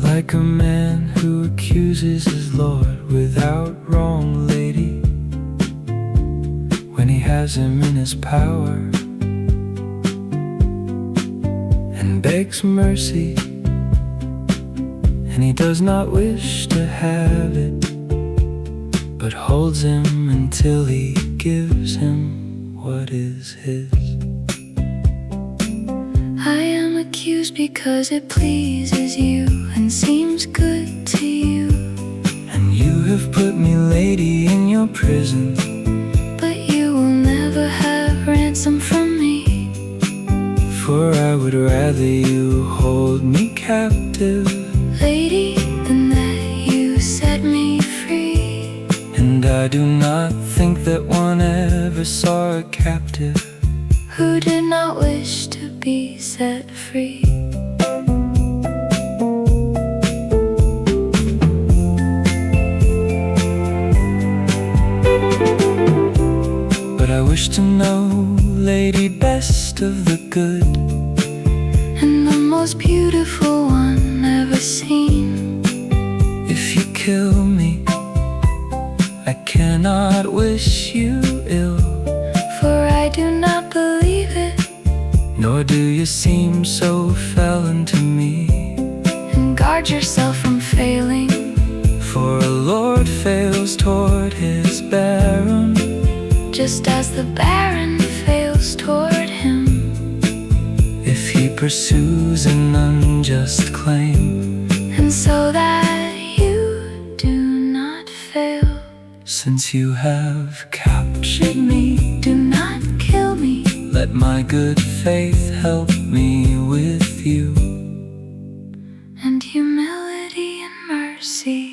Like a man who accuses his Lord without wrong, lady, when he has him in his power, and begs mercy, and he does not wish to have it, but holds him until he gives him what is his. I am accused because it pleases you and seems good to you, And you have put me, lady, in your prison, but you will never have ransom from me. for I would rather you hold me captive, Lady, than that you set me free. and I do not think that one ever saw a captive Who did not wish to be set free. But I wish to know, lady, best of the good, And the most beautiful one ever seen. if you kill me, I cannot wish you ill, For I do not believe it, nor do you seem so felon to me. and guard yourself from failing. For a lord fails toward his baron, Just as the barren fails toward him. if he pursues an unjust claim. And so that you do not fail, Since you have captured me, do not kill me. let my good faith help me with you. And humility and mercy.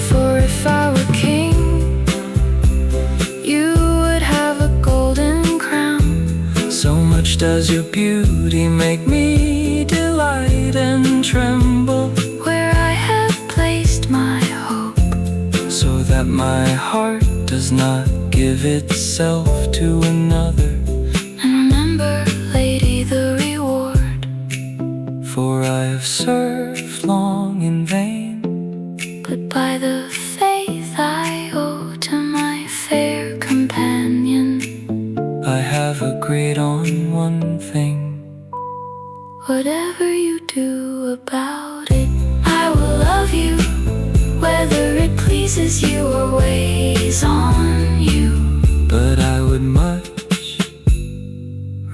For if I were king, you would have a golden crown. So much does your beauty make me delight and tremble, Where I have placed my hope, so that my heart does not give itself to another. and remember, lady, the reward. For I have served long in vain, But by the faith I owe to my fair companion, I have agreed on one thing. whatever you do about it, I will love you, whether it pleases you or weighs on you. But I would much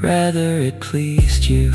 rather it pleased you.